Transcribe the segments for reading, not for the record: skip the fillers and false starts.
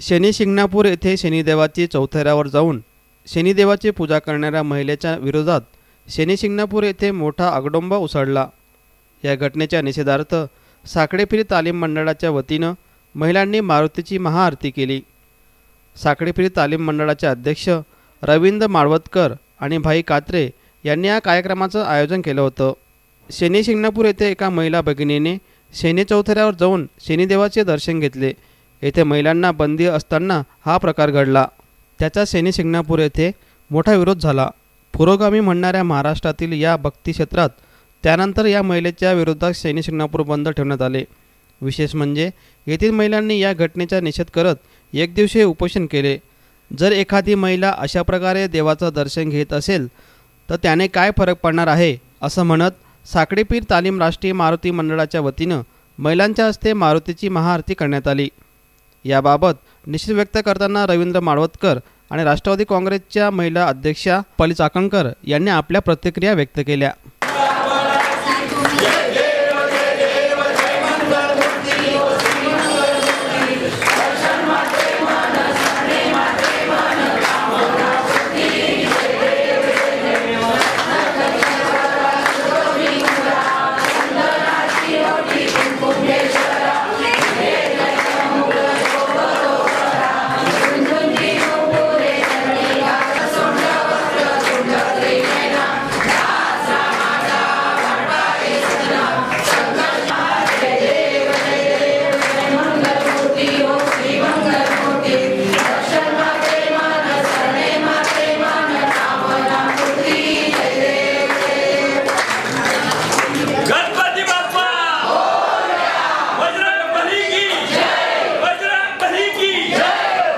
शनी शिंगणापूर येथे शनिदेवाची चौथऱ्यावर जाऊन शनिदेवाची पूजा करणाऱ्या महिलेच्या विरोधात शनी शिंगणापूर येथे मोठा आगडोंबा उसळला। या घटनेच्या निषेधार्थ साखळेफेरी तालीम मंडळाच्या वतीनं महिलांनी मारुतीची महाआरती केली। साखळेफेरी तालीम मंडळाचे अध्यक्ष रवींद्र माळवतकर आणि भाई कात्रे यांनी या कार्यक्रमाचं आयोजन केलं होतं। शनी शिंगणापूर येथे एका महिला भगिनीने शनी चौथऱ्यावर जाऊन शनिदेवाचे दर्शन घेतले। येथे महिलांना बंदी असताना हा प्रकार घडला। त्याचा शनी शिंगणापूर येथे मोठा विरोध झाला। पुरोगामी म्हणणाऱ्या महाराष्ट्रातील या भक्ती क्षेत्रात त्यानंतर या महिलेच्या विरोधात शनी शिंगणापूर बंद ठेवण्यात आले। विशेष म्हणजे येथील महिलांनी या घटनेचा निषेध करत एकदिवसीय उपोषण केले। जर एखादी महिला अशा प्रकारे देवाचं दर्शन घेत असेल तर त्याने काय फरक पडणार आहे असं म्हणत साखळेपीर तालीम राष्ट्रीय मारुती मंडळाच्या वतीनं महिलांच्या हस्ते मारुतीची महाआरती करण्यात आली। याबाबत निषेध व्यक्त करताना रवींद्र माळवतकर आणि राष्ट्रवादी काँग्रेसच्या महिला अध्यक्षा पली चाकणकर यांनी आपल्या प्रतिक्रिया व्यक्त केल्या।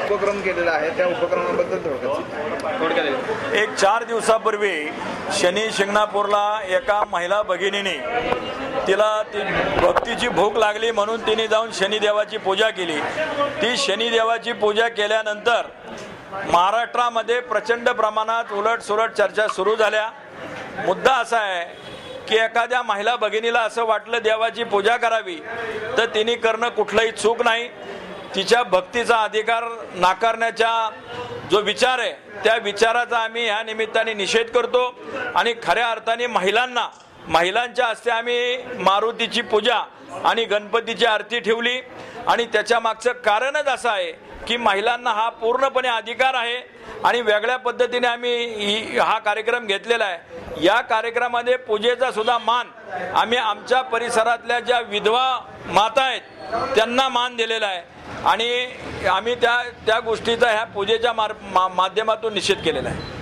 उपक्रम केलेला आहे त्या उपक्रमाबद्दल थोडक्यात एक 4 दिवसापूर्वी शनी शिंगणापूरला एका महिला भगिनीने तिला भक्तीची भूक लागली म्हणून तिने जाऊन शनिदेवाची पूजा केली। ती शनिदेवाची पूजा केल्यानंतर महाराष्ट्रामध्ये प्रचंड प्रमाणात उलटसुलट चर्चा सुरू झाल्या। मुद्दा असा आहे की एखाद्या महिला भगिनीला असं वाटलं देवाची पूजा करावी तर तिने करणं कुठलंही चूक नाही। तिच्या भक्तीचा अधिकार नाकारण्याचा जो विचार आहे त्या विचाराचा आम्ही या निमित्ताने निषेध करतो आणि खऱ्या अर्थाने महिलांच्या हस्ते आम्ही मारुतीची पूजा आणि गणपतीची आरती ठेवली आणि त्याच्या मागचं कारणच असं आहे की महिलांना हा पूर्णपणे अधिकार आहे आणि वेगळ्या पद्धतीने आम्ही हा कार्यक्रम घेतलेला आहे। या कार्यक्रमामध्ये पूजेचा सुद्धा मान आम्ही आमच्या परिसरातल्या ज्या विधवा माता आहेत त्यांना मान दिलेला आहे आणि आम्ही त्या गोष्टीचा ह्या पूजेच्या माध्यमातून निषेध केलेला आहे।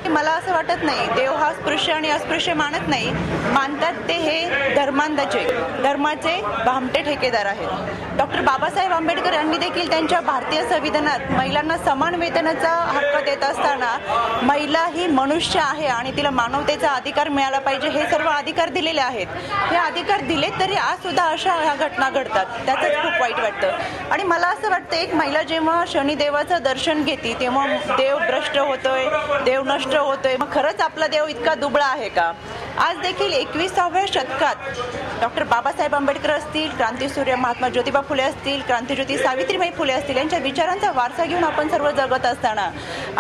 मला असं वाटत नाही देव हा स्पृश्य आणि अस्पृश्य मानत नाही, मानतात ते हे धर्माचे भामटे ठेकेदार आहेत। डॉक्टर बाबासाहेब आंबेडकर यांनी देखील त्यांच्या भारतीय संविधानात महिलांना समान वेतनाचा हक्क देत असताना महिला ही मनुष्य आहे आणि तिला मानवतेचा अधिकार मिळाला पाहिजे हे सर्व अधिकार दिलेले आहेत। हे अधिकार दिले तरी आज सुद्धा अशा ह्या घटना घडतात, त्याचंच खूप वाईट वाटतं। आणि मला असं वाटतं एक महिला जेव्हा शनिदेवाचं दर्शन घेते तेव्हा देव भ्रष्ट होतोय, देव नष्ट होतोय। मग खरंच आपला देव इतका दुबळा आहे का? आज देखील 21व्या शतकात डॉक्टर बाबासाहेब आंबेडकर असतील, क्रांतीसूर्य महात्मा ज्योतिबा फुले असतील, क्रांतीज्योती सावित्रीबाई फुले असतील यांच्या विचारांचा वारसा घेऊन आपण सर्व जगत असताना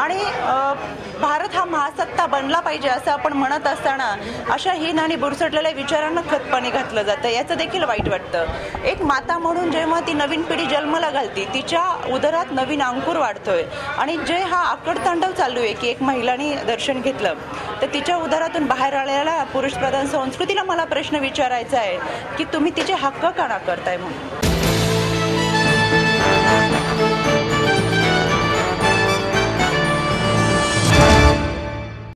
आणि भारत हा महासत्ता बनला पाहिजे असं आपण म्हणत असताना अशा हीन आणि बुरसटलेल्या विचारांना खतपाणी घातलं जातं, याचं देखील वाईट वाटतं। एक माता म्हणून जेव्हा ती नवीन पिढी जन्माला घालते तिच्या उदरात नवीन अंकुर वाढतोय आणि जे हा आकडतांडव चालू आहे की एक महिलांनी दर्शन घेतलं तर तिच्या उदरातून बाहेर आलेल्या पुरुषप्रधान संस्कृतीला मला प्रश्न विचारायचा आहे की तुम्ही तिचे हक्क का नाकारताय म्हणून।